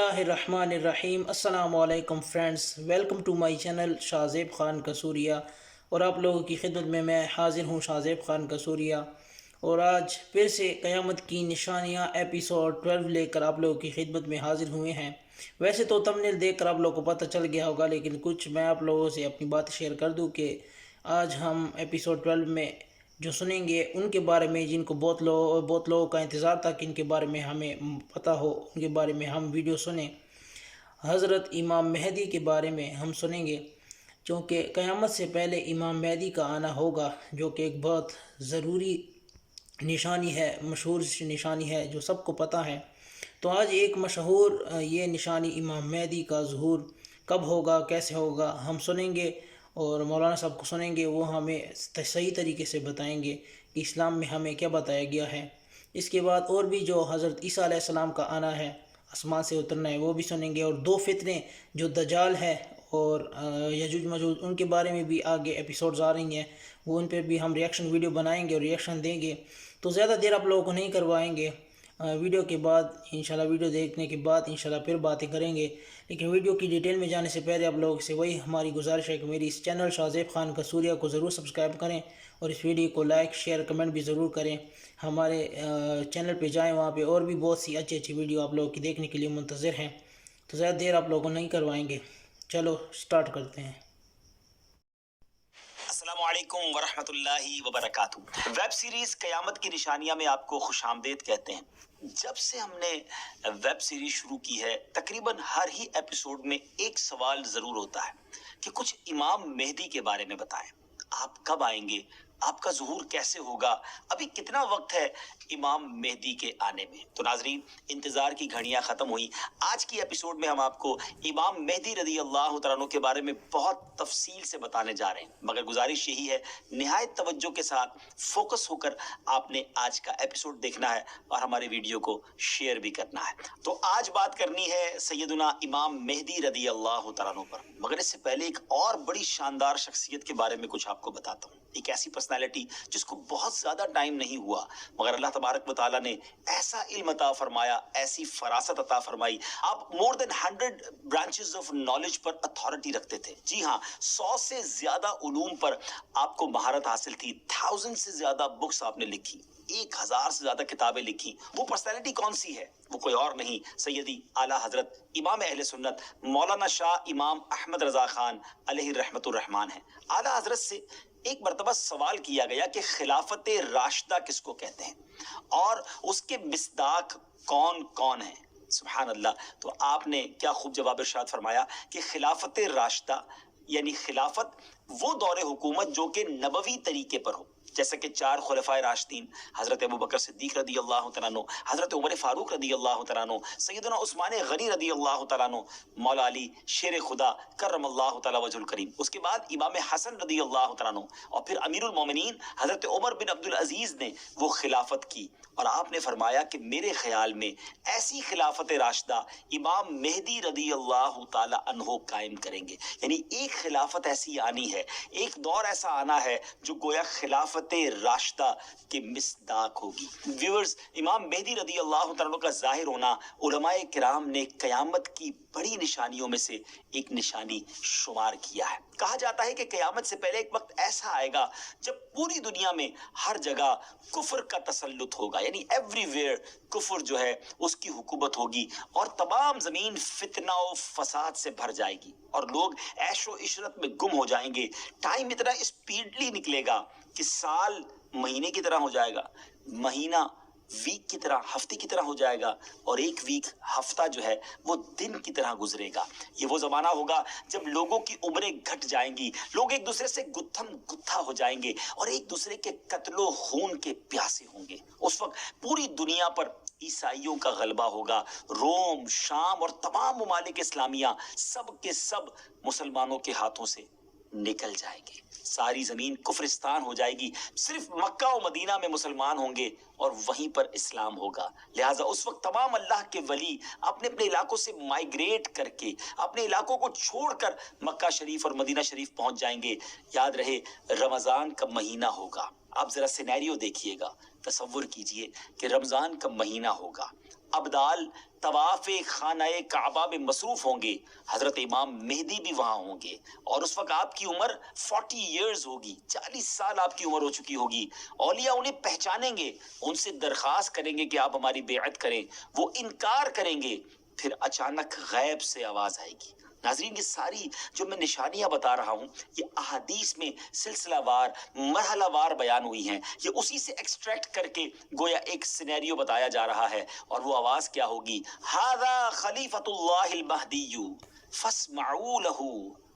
اللہ الرحمن الرحیم۔ السلام علیکم friends, welcome to my channel Shahzeb Khan Qasuria, اور آپ لوگوں کی خدمت میں حاضر ہوں شاہزیب خان قصوریہ، اور آج پھر سے قیامت کی نشانیاں ایپیسوڈ 12 لے کر آپ لوگوں کی خدمت میں حاضر ہوئے ہیں۔ ویسے تو تمنیل دیکھ کر آپ لوگوں کو پتہ چل گیا ہوگا، لیکن کچھ میں آپ لوگوں سے اپنی بات شیئر کر دوں کہ آج ہم ایپیسوڈ 12 میں جو سنیں گے ان کے بارے میں جن کو بہت لوگوں کا انتظار تھا کہ ان کے بارے میں ہمیں پتہ ہو، ان کے بارے میں ہم ویڈیو سنیں۔ حضرت امام مہدی کے بارے میں ہم سنیں گے، چونکہ قیامت سے پہلے امام مہدی کا آنا ہوگا، جو کہ ایک بہت ضروری نشانی ہے، مشہور نشانی ہے جو سب کو پتہ ہے۔ تو آج ایک مشہور یہ نشانی امام مہدی کا ظہور کب ہوگا، کیسے ہوگا، ہم سنیں گے، اور مولانا صاحب کو سنیں گے، وہ ہمیں صحیح طریقے سے بتائیں گے کہ اسلام میں ہمیں کیا بتایا گیا ہے۔ اس کے بعد اور بھی جو حضرت عیسیٰ علیہ السلام کا آنا ہے، آسمان سے اترنا ہے، وہ بھی سنیں گے، اور دو فتنے جو دجال ہے اور یجوج مجوج، ان کے بارے میں بھی آگے ایپیسوڈز آ رہی ہیں، وہ ان پہ بھی ہم ریئیکشن ویڈیو بنائیں گے اور ریئیکشن دیں گے۔ تو زیادہ دیر آپ لوگوں کو نہیں کروائیں گے، ویڈیو کے بعد انشاءاللہ، ویڈیو دیکھنے کے بعد انشاءاللہ پھر باتیں کریں گے۔ لیکن ویڈیو کی ڈیٹیل میں جانے سے پہلے آپ لوگوں سے وہی ہماری گزارش ہے کہ میری اس چینل شاہزیب خان قصوریہ کو ضرور سبسکرائب کریں، اور اس ویڈیو کو لائک، شیئر، کمنٹ بھی ضرور کریں۔ ہمارے چینل پہ جائیں، وہاں پہ اور بھی بہت سی اچھی ویڈیو آپ لوگوں کی دیکھنے کے لیے منتظر ہیں۔ تو زیادہ دیر آپ لوگوں کو نہیں کروائیں گے، چلو سٹارٹ کرتے ہیں۔ السلام علیکم ورحمۃ اللہ وبرکاتہ۔ ویب سیریز قیامت کی نشانیاں میں آپ کو خوش آمدید کہتے ہیں۔ جب سے ہم نے ویب سیریز شروع کی ہے، تقریباً ہر ہی ایپیسوڈ میں ایک سوال ضرور ہوتا ہے کہ کچھ امام مہدی کے بارے میں بتائیں۔ آپ کب آئیں گے؟ آپ کا ظہور کیسے ہوگا؟ ابھی کتنا وقت ہے امام مہدی کے آنے میں؟ تو ناظرین، انتظار کی گھڑیاں ختم ہوئی۔ آج کی ایپیسوڈ میں ہم آپ کو امام مہدی رضی اللہ تعالیٰ عنہ کے بارے میں بہت تفصیل سے بتانے جا رہے ہیں، مگر گزارش یہی ہے نہایت توجہ کے ساتھ فوکس ہو کر آپ نے آج کا ایپیسوڈ دیکھنا ہے اور ہمارے ویڈیو کو شیئر بھی کرنا ہے۔ تو آج بات کرنی ہے سیدنا امام مہدی رضی اللہ تعالیٰ عنہ پر، مگر اس سے پہلے ایک اور بڑی شاندار شخصیت کے بارے میں کچھ آپ کو بتاتا ہوں۔ ایک ایسی پرسنالٹی جس کو بہت زیادہ ٹائم نہیں ہوا، مگر اللہ تبارک و تعالیٰ نے ایسا علم عطا فرمایا، ایسی فراست عطا فرمائی۔ آپ مور دین 100 branches of knowledge per authority رکھتے تھے۔ جی ہاں، 100 سے زیادہ علوم پر آپ کو مہارت حاصل تھی، 1000 سے زیادہ بکس آپ نے لکھی، 1000 سے زیادہ کتابیں لکھی۔ وہ پرسنالٹی کون سی ہے؟ وہ کوئی اور نہیں، سیدی اعلیٰ حضرت امام اہل سنت مولانا شاہ امام احمد رضا خان علیہ رحمت الرحمان ہے۔ اعلیٰ حضرت سے ایک مرتبہ سوال کیا گیا کہ خلافت راشدہ کس کو کہتے ہیں اور اس کے مصداق کون کون ہیں؟ سبحان اللہ۔ تو آپ نے کیا خوب جواب ارشاد فرمایا کہ خلافت راشدہ یعنی خلافت وہ دور حکومت جو کہ نبوی طریقے پر ہو، جیسا کہ 4 خلفائے راشدین حضرت ابوبکر صدیق رضی اللہ تعالیٰ عنہ، حضرت عمر فاروق رضی اللہ تعالیٰ عنہ، سیدنا عثمان غنی رضی اللہ تعالیٰ عنہ، مولا علی شیر خدا کرم اللہ تعالیٰ وجہ الکریم، اس کے بعد امام حسن رضی اللہ تعالیٰ عنہ، اور پھر امیر المومنین حضرت عمر بن عبد العزیز نے وہ خلافت کی۔ اور آپ نے فرمایا کہ میرے خیال میں ایسی خلافت راشدہ امام مہدی رضی اللہ تعالیٰ عنہ قائم کریں گے، یعنی ایک خلافت ایسی آنی ہے، ایک دور ایسا آنا ہے جو گویا خلافت راشدہ کے مصداق ہوگی۔ ویورز، امام مہدی رضی اللہ تعالیٰ عنہ کا ظاہر ہونا علماء کرام نے قیامت کی بڑی نشانیوں میں سے ایک نشانی شمار کیا ہے۔ کہا جاتا ہے کہ قیامت سے پہلے ایک وقت ایسا آئے گا جب پوری دنیا میں ہر جگہ کفر کا تسلط ہوگا، یعنی ایوری ویئر کفر جو ہے اس کی حکومت ہوگی، اور تمام زمین فتنہ و فساد سے بھر جائے گی، اور لوگ عیش و عشرت میں گم ہو جائیں گے۔ ٹائم اتنا اسپیڈلی نکلے گا کہ سال مہینے کی طرح ہو جائے گا، مہینہ ویک کی طرح، ہفتے کی طرح ہو جائے گا، اور ایک ویک ہفتہ جو ہے وہ دن کی طرح گزرے گا۔ یہ وہ زمانہ ہوگا جب لوگوں کی عمریں گھٹ جائیں گی، لوگ ایک دوسرے سے گتھم گتھا ہو جائیں گے اور ایک دوسرے کے قتل و خون کے پیاسے ہوں گے۔ اس وقت پوری دنیا پر عیسائیوں کا غلبہ ہوگا، روم، شام اور تمام ممالک اسلامیہ سب کے سب مسلمانوں کے ہاتھوں سے نکل جائیں گے، ساری زمین کفرستان ہو جائے گی، صرف مکہ و مدینہ میں مسلمان ہوں گے اور وہیں پر اسلام ہوگا۔ لہٰذا اس وقت تمام اللہ کے ولی اپنے اپنے علاقوں سے مائیگریٹ کر کے، اپنے علاقوں کو چھوڑ کر مکہ شریف اور مدینہ شریف پہنچ جائیں گے۔ یاد رہے، رمضان کا مہینہ ہوگا۔ آپ ذرا سینیریو دیکھیے گا، تصور کیجئے کہ رمضان کا مہینہ ہوگا، ابدال طواف خانہ کعبہ میں مصروف ہوں گے، حضرت امام مہدی بھی وہاں ہوں گے، اور اس وقت آپ کی عمر 40 ایئرز ہوگی، 40 سال آپ کی عمر ہو چکی ہوگی۔ اولیاء انہیں پہچانیں گے، ان سے درخواست کریں گے کہ آپ ہماری بیعت کریں، وہ انکار کریں گے، پھر اچانک غیب سے آواز آئے گی۔ ناظرین، یہ ساری جو میں نشانیاں بتا رہا ہوں یہ احادیث میں سلسلہ وار مرحلہ وار بیان ہوئی ہیں، یہ اسی سے ایکسٹریکٹ کر کے گویا ایک سینیریو بتایا جا رہا ہے، اور وہ آواز کیا ہوگی؟ ھذا خلیفۃ اللہ المہدی فاسمعوا لہ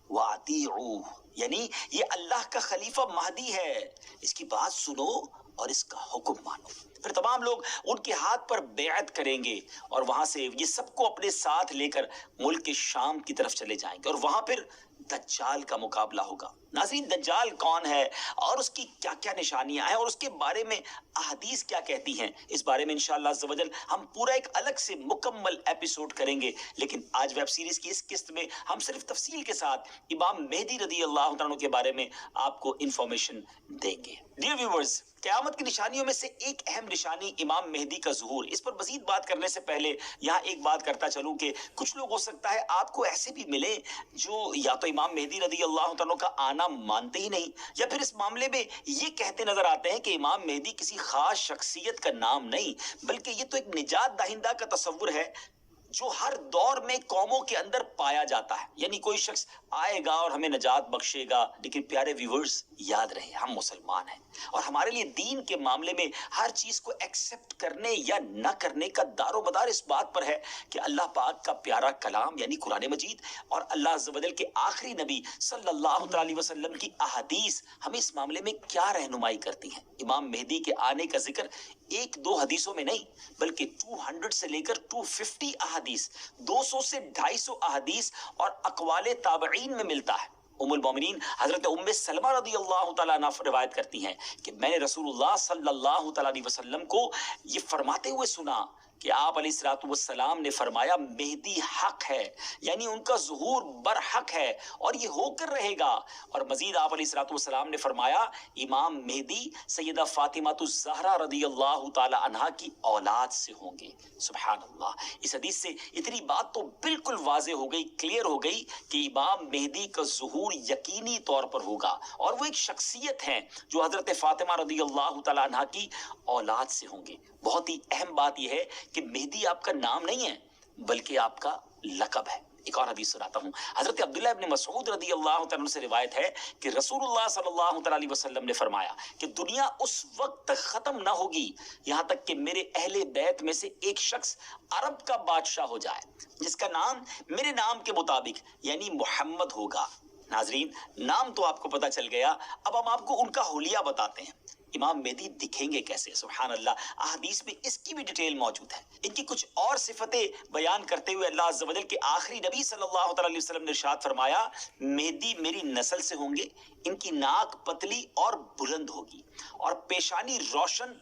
واطیعوہ، یعنی یہ اللہ کا خلیفہ مہدی ہے، اس کی بات سنو اور اس کا حکم مانو۔ پھر تمام لوگ ان کے ہاتھ پر بیعت کریں گے، اور وہاں سے یہ سب کو اپنے ساتھ لے کر ملک شام کی طرف چلے جائیں گے، اور وہاں پھر دجال کا مقابلہ ہوگا۔ ناظرین، دجال کون ہے اور اس کی کیا کیا نشانیاں ہیں اور اس کے بارے میں احادیث کیا کہتی ہیں، اس بارے میں انشاءاللہ عز و جل ہم پورا ایک الگ سے مکمل ایپیسوڈ کریں گے، لیکن آج ویب سیریز کی اس قسط میں ہم صرف تفصیل کے ساتھ امام مہدی رضی اللہ تعالیٰ عنہ کے بارے میں آپ کو انفارمیشن دیں گے۔ ڈیئر ویورز، قیامت کی نشانیوں میں سے ایک اہم نشانی امام مہدی کا ظہور۔ اس پر مزید بات کرنے سے پہلے یہاں ایک بات کرتا چلوں کہ کچھ لوگ ہو سکتا ہے آپ کو ایسے بھی ملے جو یا تو امام مہدی رضی اللہ تعالیٰ کا آنا مانتے ہی نہیں، یا پھر اس معاملے میں یہ کہتے نظر آتے ہیں کہ امام مہدی کسی خاص شخصیت کا نام نہیں، بلکہ یہ تو ایک نجات دہندہ کا تصور ہے جو ہر دور میں قوموں کے اندر پایا جاتا ہے، یعنی کوئی شخص آئے گا اور ہمیں نجات بخشے گا۔ لیکن پیارے ویورز، یاد رہے ہم مسلمان ہیں، اور ہمارے لیے دین کے معاملے میں ہر چیز کو ایکسپٹ کرنے یا نہ کرنے کا دار و مدار اس بات پر ہے کہ اللہ پاک کا پیارا کلام یعنی قرآن مجید اور اللہ عز و جل کے آخری نبی صلی اللہ تعالی وسلم کی احادیث ہمیں اس معاملے میں کیا رہنمائی کرتی ہیں۔ امام مہدی کے آنے کا ذکر ایک دو حدیثوں میں نہیں، بلکہ 200 سے لے کر 250 احادیث، 200 سے 250 احادیث اور اقوال تابعین میں ملتا ہے۔ ام المومنین حضرت ام سلمہ رضی اللہ تعالیٰ عنہ روایت کرتی ہیں کہ میں نے رسول اللہ صلی اللہ تعالیٰ علیہ وسلم کو یہ فرماتے ہوئے سنا کہ آپ علیہ الصلوۃ والسلام نے فرمایا مہدی حق ہے، یعنی ان کا ظہور برحق ہے اور یہ ہو کر رہے گا۔ اور مزید آپ علیہ الصلوۃ والسلام نے فرمایا امام مہدی سیدہ فاطمہ الزہرا رضی اللہ تعالی عنہا کی اولاد سے ہوں گے۔ سبحان اللہ، اس حدیث سے اتنی بات تو بالکل واضح ہو گئی، کلیئر ہو گئی کہ امام مہدی کا ظہور یقینی طور پر ہوگا، اور وہ ایک شخصیت ہیں جو حضرت فاطمہ رضی اللہ تعالی عنہا کی اولاد سے ہوں گے۔ بہت ہی اہم بات یہ ہے کہ مہدی آپ کا نام نہیں ہے بلکہ آپ کا لقب ہے۔ ایک اور حدیث سناتا ہوں، حضرت عبداللہ ابن مسعود رضی اللہ تعالیٰ عنہ سے روایت ہے کہ رسول اللہ صلی اللہ تعالیٰ علیہ وسلم نے فرمایا کہ دنیا اس وقت تک ختم نہ ہوگی یہاں تک کہ میرے اہل بیت میں سے ایک شخص عرب کا بادشاہ ہو جائے جس کا نام میرے نام کے مطابق یعنی محمد ہوگا۔ ناظرین، نام تو آپ کو پتا چل گیا، اب ہم آپ کو ان کا حلیہ بتاتے ہیں۔ امام مہدی دکھیں گے کیسے؟ سبحان اللہ، احادیث میں اس کی بھی ڈیٹیل موجود ہے۔ ان کی کچھ اور صفتیں بیان کرتے ہوئے اللہ عز و جل کے آخری نبی صلی اللہ تعالی علیہ وسلم نے ارشاد فرمایا مہدی میری نسل سے ہوں گے، ان کی ناک پتلی اور بلند ہوگی، اور پیشانی روشن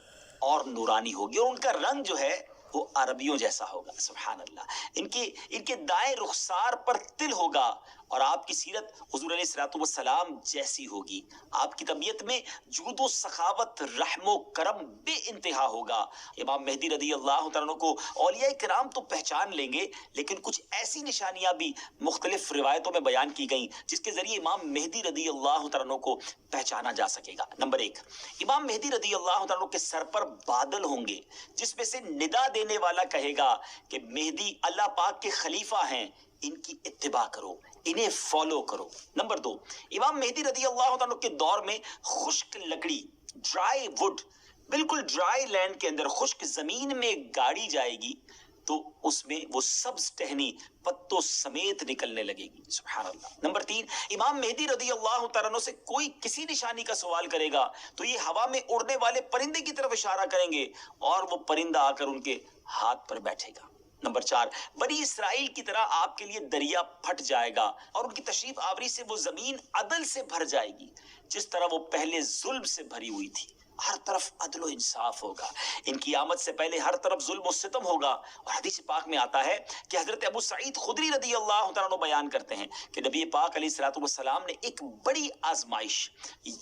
اور نورانی ہوگی، اور ان کا رنگ جو ہے وہ عربیوں جیسا ہوگا۔ سبحان اللہ، ان کے دائیں رخسار پر تل ہوگا، اور آپ کی سیرت حضور علیہ الصلوۃ والسلام جیسی ہوگی۔ آپ کی طبیعت میں جود و سخاوت، رحم و کرم بے انتہا ہوگا۔ امام مہدی رضی اللہ تعالیٰ عنہ کو اولیاء کرام تو پہچان لیں گے، لیکن کچھ ایسی نشانیاں بھی مختلف روایتوں میں بیان کی گئیں جس کے ذریعے امام مہدی رضی اللہ تعالیٰ عنہ کو پہچانا جا سکے گا۔ نمبر 1، امام مہدی رضی اللہ تعالیٰ عنہ کے سر پر بادل ہوں گے جس میں سے ندا دینے والا کہے گا کہ مہدی اللہ پاک کے خلیفہ ہیں، ان کی اتباع کرو، انہیں فالو کرو۔ نمبر 2، امام مہدی رضی اللہ عنہ کے دور میں خشک لکڑی، ڈرائی وڈ، بالکل ڈرائی لینڈ کے اندر خشک زمین میں گاڑی جائے گی تو اس میں وہ سبز ٹہنی پتوں سمیت نکلنے لگے گی۔ سبحان اللہ۔ نمبر 3، امام مہدی رضی اللہ تعالیٰ عنہ سے کوئی کسی نشانی کا سوال کرے گا تو یہ ہوا میں اڑنے والے پرندے کی طرف اشارہ کریں گے اور وہ پرندہ آ کر ان کے ہاتھ پر بیٹھے گا۔ نمبر 4، بنی اسرائیل کی طرح آپ کے لیے دریا پھٹ جائے گا اور ان کی تشریف آوری سے وہ زمین عدل سے بھر جائے گی جس طرح وہ پہلے ظلم سے بھری ہوئی تھی۔ ہر طرف عدل و انصاف ہوگا، ان کی آمد سے پہلے ہر طرف ظلم و ستم ہوگا۔ اور حدیث پاک میں آتا ہے کہ حضرت ابو سعید خدری رضی اللہ تعالیٰ عنہ بیان کرتے ہیں کہ نبی پاک علیہ الصلوۃ والسلام نے ایک بڑی آزمائش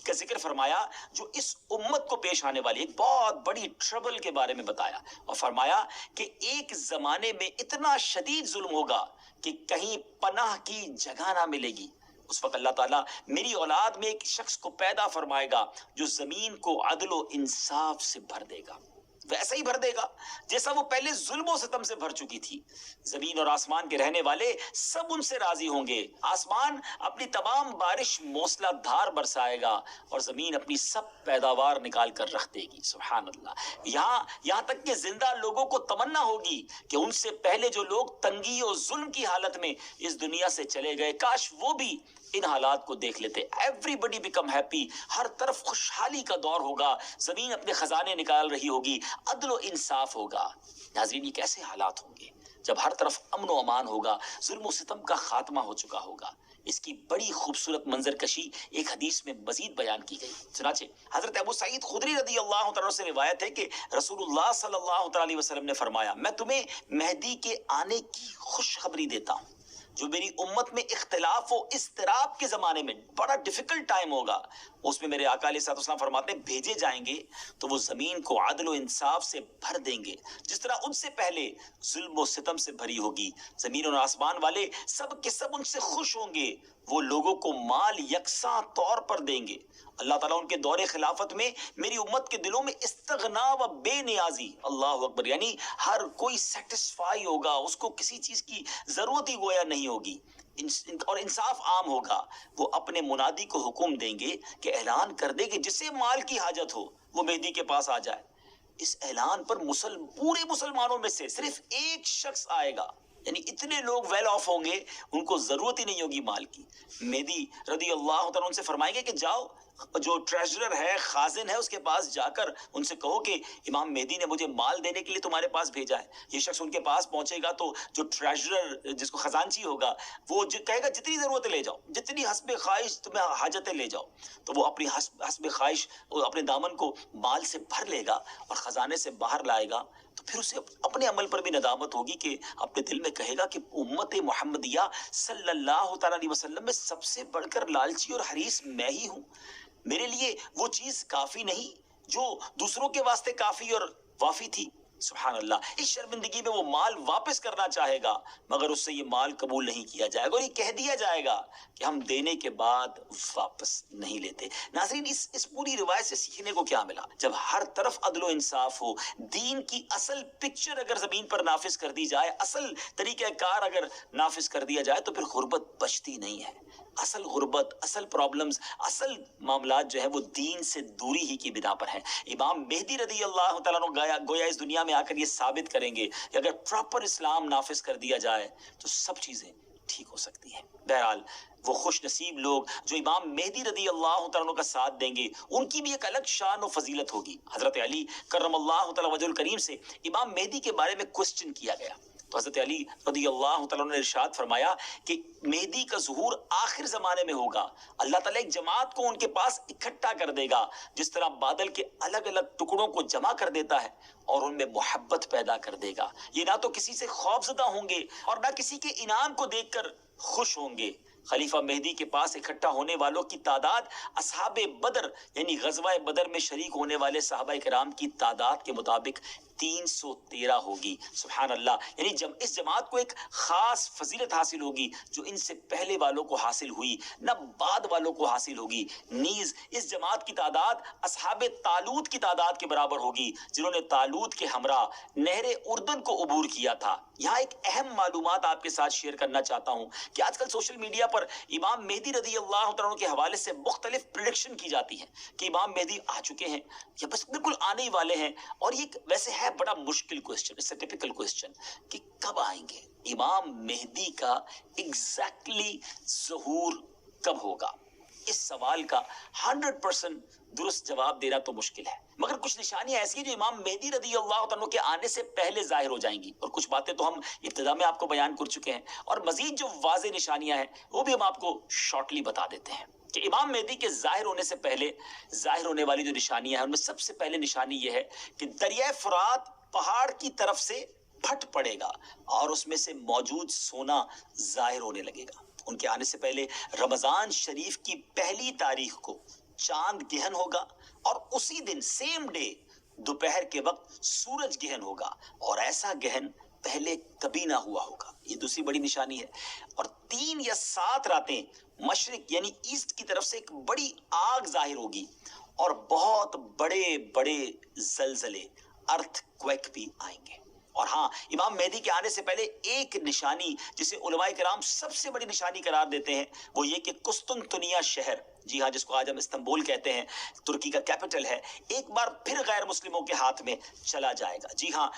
کا ذکر فرمایا جو اس امت کو پیش آنے والی ایک بہت بڑی ٹربل کے بارے میں بتایا، اور فرمایا کہ ایک زمانے میں اتنا شدید ظلم ہوگا کہ کہیں پناہ کی جگہ نہ ملے گی۔ اس وقت اللہ تعالیٰ میری اولاد میں ایک شخص کو پیدا فرمائے گا جو زمین کو عدل و انصاف سے بھر دے گا، ویسا ہی بھر دے گا جیسا وہ پہلے ظلم و ستم سے بھر چکی تھی۔ زمین اور آسمان کے رہنے والے سب ان سے راضی ہوں گے، آسمان اپنی تمام بارش موسلا دھار برسائے گا اور زمین اپنی سب پیداوار نکال کر رکھ دے گی۔ سبحان اللہ۔ یہاں تک کہ زندہ لوگوں کو تمنا ہوگی کہ ان سے پہلے جو لوگ تنگی اور ظلم کی حالت میں اس دنیا سے چلے گئے، کاش وہ بھی ان حالات کو دیکھ لیتے۔ ایوری بڈی بیکم ہیپی، ہر طرف خوشحالی کا دور ہوگا، زمین اپنے خزانے نکال رہی ہوگی، عدل و انصاف ہوگا۔ ناظرین، یہ کیسے حالات ہوں گے جب ہر طرف امن و امان ہوگا، ظلم و ستم کا خاتمہ ہو چکا ہوگا۔ اس کی بڑی خوبصورت منظر کشی ایک حدیث میں مزید بیان کی گئی۔ چنانچہ حضرت ابو سعید خدری رضی اللہ تعالیٰ سے روایت ہے کہ رسول اللہ صلی اللہ تعالیٰ علیہ وسلم نے فرمایا، میں تمہیں مہدی کے آنے کی خوشخبری دیتا ہوں جو میری امت میں اختلاف و اضطراب کے زمانے میں بڑا ڈیفیکلٹ ٹائم ہوگا، اس میں میرے آقا علیہ الصلوۃ والسلام فرماتے ہیں بھیجے جائیں گے تو وہ زمین کو عدل و انصاف سے بھر دیں گے جس طرح ان سے پہلے ظلم و ستم سے بھری ہوگی۔ زمین اور آسمان والے سب کے سب ان سے خوش ہوں گے، وہ لوگوں کو مال یکساں طور پر دیں گے۔ اللہ تعالیٰ ان کے دور خلافت میں میری امت کے دلوں میں استغنا و بے نیازی، اللہ اکبر، یعنی ہر کوئی سیٹسفائی ہوگا، اس کو کسی چیز کی ضرورت ہی گویا نہیں ہوگی، اور انصاف عام ہوگا۔ وہ اپنے منادی کو حکم دیں گے کہ اعلان کر دے کہ جسے مال کی حاجت ہو وہ مہدی کے پاس آ جائے۔ اس اعلان پر پورے مسلمانوں میں سے صرف ایک شخص آئے گا، یعنی اتنے لوگ ویل آف ہوں گے ان کو ضرورت ہی نہیں ہوگی مال کی۔ مہدی رضی اللہ تعالیٰ ان سے فرمائیں گے کہ جاؤ، جو ٹریجرر ہے، خازن ہے، اس کے پاس جا کر ان سے کہو کہ امام مہدی نے مجھے مال دینے کے لیے تمہارے پاس بھیجا ہے۔ یہ شخص ان کے پاس پہنچے گا تو جو ٹریجرر جس کو خزانچی ہوگا وہ کہے گا جتنی ضرورتیں لے جاؤ، جتنی حسب خواہش تمہیں حاجتیں لے جاؤ، تو وہ اپنی حسب خواہش اپنے دامن کو مال سے بھر لے گا اور خزانے سے باہر لائے گا۔ تو پھر اسے اپنے عمل پر بھی ندامت ہوگی کہ اپنے دل میں کہے گا کہ امت محمدیہ صلی اللہ تعالیٰ علیہ وسلم میں سب سے بڑھ کر لالچی اور حریص میں ہی ہوں، میرے لیے وہ چیز کافی نہیں جو دوسروں کے واسطے کافی اور وافی تھی۔ سبحان اللہ۔ اس شرمندگی میں وہ مال واپس کرنا چاہے گا مگر اس سے یہ مال قبول نہیں کیا جائے گا اور یہ کہہ دیا جائے گا کہ ہم دینے کے بعد واپس نہیں لیتے۔ ناظرین، اس پوری روایت سے سیکھنے کو کیا ملا؟ جب ہر طرف عدل و انصاف ہو، دین کی اصل پکچر اگر زمین پر نافذ کر دی جائے، اصل طریقہ کار اگر نافذ کر دیا جائے تو پھر غربت بچتی نہیں ہے۔ اصل غربت، اصل پرابلمز، اصل معاملات جو ہے وہ دین سے دوری ہی کی بنا پر ہیں۔ امام مہدی رضی اللہ تعالیٰ عنہ گویا اس دنیا میں آ کر یہ ثابت کریں گے کہ اگر پراپر اسلام نافذ کر دیا جائے تو سب چیزیں ٹھیک ہو سکتی ہیں۔ بہرحال وہ خوش نصیب لوگ جو امام مہدی رضی اللہ تعالیٰ عنہ کا ساتھ دیں گے ان کی بھی ایک الگ شان و فضیلت ہوگی۔ حضرت علی کرم اللہ تعالیٰ وجہ الکریم سے امام مہدی کے بارے میں کوسچن کیا گیا تو حضرت علی رضی اللہ تعالیٰ عنہ نے ارشاد فرمایا کہ مہدی کا ظہور آخر زمانے میں ہوگا، اللہ تعالیٰ ایک جماعت کو ان کے پاس اکٹھا کر دے گا جس طرح بادل کے الگ الگ ٹکڑوں کو جمع کر دیتا ہے اور ان میں محبت پیدا کر دے گا۔ یہ نہ تو کسی سے خوف زدہ ہوں گے اور نہ کسی کے انعام کو دیکھ کر خوش ہوں گے۔ خلیفہ مہدی کے پاس اکٹھا ہونے والوں کی تعداد اصحاب بدر یعنی غزوہ بدر میں شریک ہونے والے صحابہ کرام کی تعداد کے مطابق 313 ہوگی۔ سبحان اللہ، یعنی اس جماعت کو ایک خاص فضیلت حاصل ہوگی جو ان سے پہلے والوں کو حاصل ہوئی نہ بعد والوں کو حاصل ہوگی۔ نیز اس جماعت کی تعداد اصحاب طالوت کی تعداد کے برابر ہوگی جنہوں نے طالوت کے ہمراہ نہر اردن کو عبور کیا تھا۔ یہاں ایک اہم معلومات آپ کے ساتھ شیئر کرنا چاہتا ہوں کہ آج کل سوشل میڈیا پر امام مہدی رضی اللہ تعالیٰ عنہ کے حوالے سے مختلف پریڈکشن کی جاتی ہیں کہ امام مہدی آ چکے ہیں یا بس بالکل آنے ہی والے ہیں، اور یہ ویسے ہے بڑا مشکل کوسچن، اس سے ٹپیکل کوسچن کہ کب آئیں گے، امام مہدی کا ایگزیکٹلی ظہور کب ہوگا؟ اس سوال کا 100% درست جواب دینا تو مشکل ہے، مگر کچھ نشانیاں ایسی ہیں جو امام مہدی رضی اللہ عنہ کے آنے سے پہلے ظاہر ہو جائیں گی، اور کچھ باتیں تو ہم ابتدا میں آپ کو بیان کر چکے ہیں، اور مزید جو واضح نشانیاں ہیں وہ بھی ہم آپ کو شارٹلی بتا دیتے ہیں۔ کہ امام مہدی کے ظاہر ہونے سے پہلے ظاہر ہونے والی جو نشانیاں ہیں ان میں سب سے پہلے نشانی یہ ہے کہ دریائے فرات پہاڑ کی طرف سے پھٹ پڑے گا اور اس میں سے موجود سونا ظاہر ہونے لگے گا۔ ان کے آنے سے پہلے رمضان شریف کی پہلی تاریخ کو چاند گہن ہوگا اور اسی دن سیم ڈے دوپہر کے وقت سورج گہن ہوگا، اور ایسا گہن پہلے کبھی نہ ہوا ہوگا۔ یہ دوسری بڑی نشانی ہے۔ اور 3 یا 7 راتیں مشرق یعنی ایسٹ کی طرف سے ایک بڑی آگ ظاہر ہوگی اور بہت بڑے بڑے زلزلے ارتھ کویک بھی آئیں گے۔ اور ہاں، امام مہدی کے آنے سے پہلے ایک نشانی جسے علماء کرام سب سے بڑی نشانی قرار دیتے ہیں وہ یہ کہ قسطنطنیہ شہر، جی ہاں، جس کو آج ہم استنبول کہتے ہیں، ترکی کا کیپٹل ہے، ایک بار پھر غیر مسلموں کے ہاتھ میں چلا جائے گا۔ جی ہاں،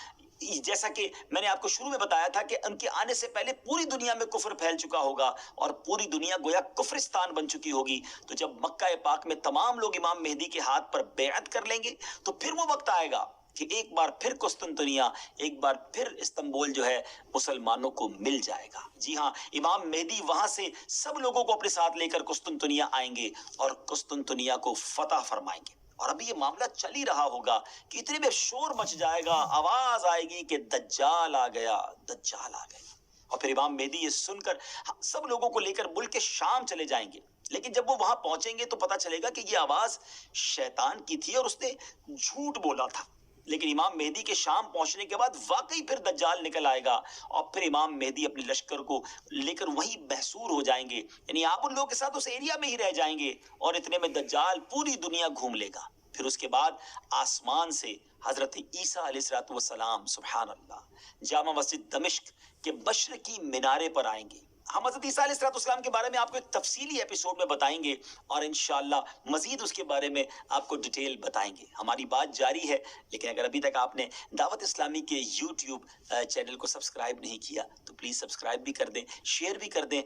جیسا کہ میں نے آپ کو شروع میں بتایا تھا کہ ان کے آنے سے پہلے پوری دنیا میں کفر پھیل چکا ہوگا اور پوری دنیا گویا کفرستان بن چکی ہوگی۔ تو جب مکہ پاک میں تمام لوگ امام مہدی کے ہاتھ پر بیعت کر لیں گے تو پھر وہ وقت آئے گا کہ ایک بار پھر قسطنطنیہ، ایک بار پھر استنبول جو ہے مسلمانوں کو مل جائے گا۔ جی ہاں، امام مہدی وہاں سے سب لوگوں کو اپنے ساتھ لے کر قسطنطنیہ آئیں گے اور قسطنطنیہ کو فتح فرمائیں گے۔ اور ابھی یہ معاملہ چل ہی رہا ہوگا کہ اتنے میں شور مچ جائے گا، آواز آئے گی کہ دجال آ گیا، دجال آ گیا۔ اور پھر امام مہدی یہ سن کر سب لوگوں کو لے کر ملک شام چلے جائیں گے، لیکن جب وہ وہاں پہنچیں گے تو پتہ چلے گا کہ یہ آواز شیطان کی تھی اور اس نے جھوٹ بولا تھا۔ لیکن امام مہدی کے شام پہنچنے کے بعد واقعی پھر دجال نکل آئے گا اور پھر امام مہدی اپنے لشکر کو لے کر وہیں محصور ہو جائیں گے، یعنی آپ ان لوگوں کے ساتھ اس ایریا میں ہی رہ جائیں گے اور اتنے میں دجال پوری دنیا گھوم لے گا۔ پھر اس کے بعد آسمان سے حضرت عیسیٰ علیہ السلام سبحان اللہ جامع مسجد دمشق کے مشرقی مینارے پر آئیں گے۔ ہم حضرت عیسیٰ علیہ السلام کے بارے میں آپ کو ایک تفصیلی ایپیسوڈ میں بتائیں گے اور انشاءاللہ مزید اس کے بارے میں آپ کو ڈیٹیل بتائیں گے۔ ہماری بات جاری ہے، لیکن اگر ابھی تک آپ نے دعوت اسلامی کے یوٹیوب چینل کو سبسکرائب نہیں کیا تو پلیز سبسکرائب بھی کر دیں، شیئر بھی کر دیں۔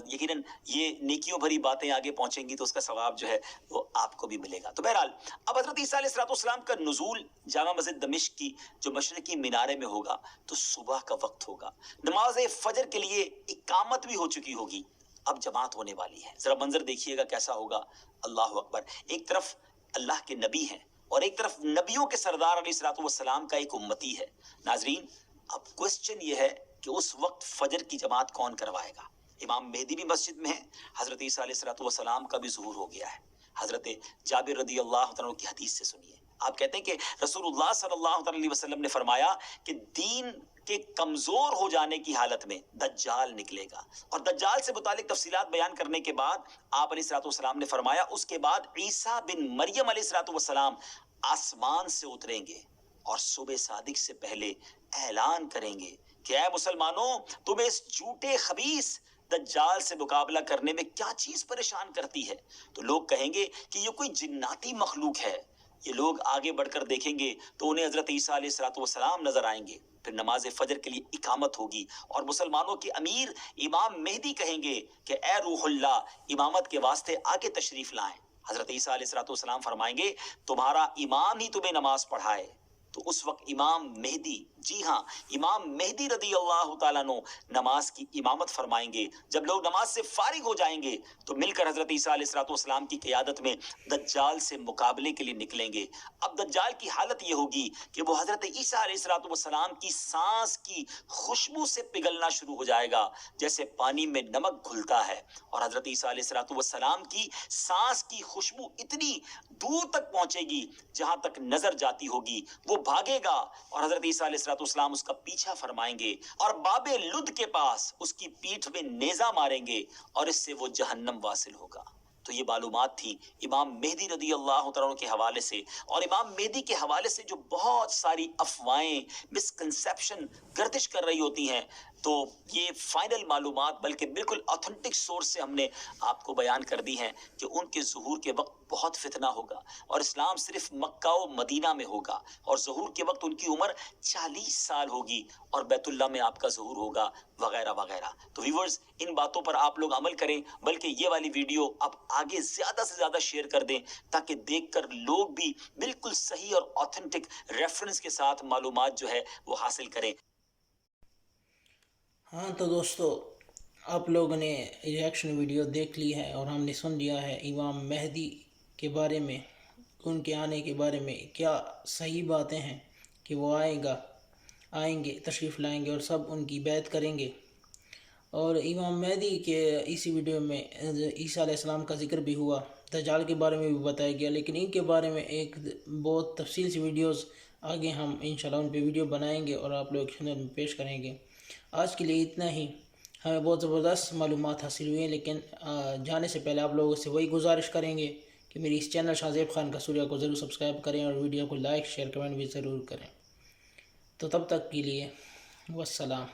یقیناً یہ نیکیوں بھری باتیں آگے پہنچیں گی تو اس کا ثواب جو ہے وہ آپ کو بھی ملے گا۔ تو بہرحال اب حضرت عیسیٰ علیہ السلام کا نزول جامع مسجد دمشق کی جو مشرقی مینارے میں ہوگا تو صبح کا وقت ہوگا، نماز فجر کے لیے اقامت بھی ہو چکی ہوگی، اب جماعت ہونے والی ہے۔ ذرا منظر دیکھیے گا کیسا ہوگا، اللہ اکبر۔ ایک طرف اللہ کے نبی ہیں اور ایک طرف نبیوں کے سردار علیہ السلام کا ایک امتی ہے۔ ناظرین، اب کوسچن یہ ہے کہ اس وقت فجر کی جماعت کون کروائے گا؟ امام مہدی بھی مسجد میں ہے، حضرت عیسیٰ علیہ السلام کا بھی ظہور ہو گیا ہے۔ حضرت جابر رضی اللہ عنہ کی حدیث سے سنیے، آپ کہتے ہیں کہ رسول اللہ صلی اللہ علیہ وسلم نے فرمایا کہ دین کے کمزور ہو جانے کی حالت میں دجال نکلے گا، اور دجال سے متعلق تفصیلات بیان کرنے کے بعد آپ علیہ السلام نے فرمایا اس کے بعد عیسیٰ بن مریم علیہ السلام آسمان سے اتریں گے اور صبح صادق سے پہلے اعلان کریں گے کہ اے مسلمانوں، تمہیں اس جھوٹے خبیث دجال سے مقابلہ کرنے میں کیا چیز پریشان کرتی ہے؟ تو لوگ کہیں گے کہ یہ کوئی جناتی مخلوق ہے۔ یہ لوگ آگے بڑھ کر دیکھیں گے تو انہیں حضرت عیسیٰ علیہ السلام نظر آئیں گے۔ پھر نماز فجر کے لیے اقامت ہوگی اور مسلمانوں کے امیر امام مہدی کہیں گے کہ اے روح اللہ، امامت کے واسطے آگے تشریف لائیں۔ حضرت عیسیٰ علیہ السلام فرمائیں گے تمہارا امام ہی تمہیں نماز پڑھائے۔ تو اس وقت امام مہدی، جی ہاں، امام مہدی رضی اللہ تعالیٰ عنہ نماز کی امامت فرمائیں گے۔ جب لوگ نماز سے فارغ ہو جائیں گے تو مل کر حضرت عیسیٰ علیہ السلام کی قیادت میں دجال سے مقابلے کے لیے نکلیں گے۔ اب دجال کی حالت یہ ہوگی کہ وہ حضرت عیسیٰ علیہ السلام کی سانس کی خوشبو سے پگھلنا شروع ہو جائے گا جیسے پانی میں نمک گھلتا ہے، اور حضرت عیسیٰ علیہ السلام کی سانس کی خوشبو اتنی دور تک پہنچے گی جہاں تک نظر جاتی ہوگی۔ وہ بھاگے گا اور حضرت عیسیٰ علیہ السلام اس کا پیچھا فرمائیں گے اور باب لد کے پاس اس کی پیٹھ میں نیزہ ماریں گے اور اس سے وہ جہنم واصل ہوگا۔ تو یہ معلومات تھی امام مہدی رضی اللہ تعالیٰ عنہ کے حوالے سے، اور امام مہدی کے حوالے سے جو بہت ساری افواہیں، مسکنسیپشن گردش کر رہی ہوتی ہیں، تو یہ فائنل معلومات بلکہ بالکل آتھنٹک سورس سے ہم نے آپ کو بیان کر دی ہیں کہ ان کے ظہور کے وقت بہت فتنہ ہوگا اور اسلام صرف مکہ و مدینہ میں ہوگا، اور ظہور کے وقت ان کی عمر 40 سال ہوگی اور بیت اللہ میں آپ کا ظہور ہوگا، وغیرہ وغیرہ۔ تو ویورز، ان باتوں پر آپ لوگ عمل کریں، بلکہ یہ والی ویڈیو آپ آگے زیادہ سے زیادہ شیئر کر دیں تاکہ دیکھ کر لوگ بھی بالکل صحیح اور آتھنٹک ریفرنس کے ساتھ معلومات جو ہے وہ حاصل کریں۔ ہاں تو دوستو، آپ لوگوں نے ریئیکشن ویڈیو دیکھ لی ہے اور ہم نے سن لیا ہے امام مہدی کے بارے میں، ان کے آنے کے بارے میں کیا صحیح باتیں ہیں کہ وہ آئیں گے، تشریف لائیں گے اور سب ان کی بیعت کریں گے۔ اور امام مہدی کے اسی ویڈیو میں عیسیٰ علیہ السلام کا ذکر بھی ہوا، دجال کے بارے میں بھی بتایا گیا، لیکن ان کے بارے میں ایک بہت تفصیل سے ویڈیوز آگے ہم انشاءاللہ ان پہ ویڈیو بنائیں گے اور آپ لوگوں کی خدمت میں پیش کریں گے۔ آج کے لیے اتنا ہی۔ ہمیں بہت زبردست معلومات حاصل ہوئی ہیں، لیکن جانے سے پہلے آپ لوگوں سے وہی گزارش کریں گے کہ میری اس چینل شاہزیب خان قصوریہ کو ضرور سبسکرائب کریں اور ویڈیو کو لائک شیئر کمنٹ بھی ضرور کریں۔ تو تب تک کے لیے والسلام۔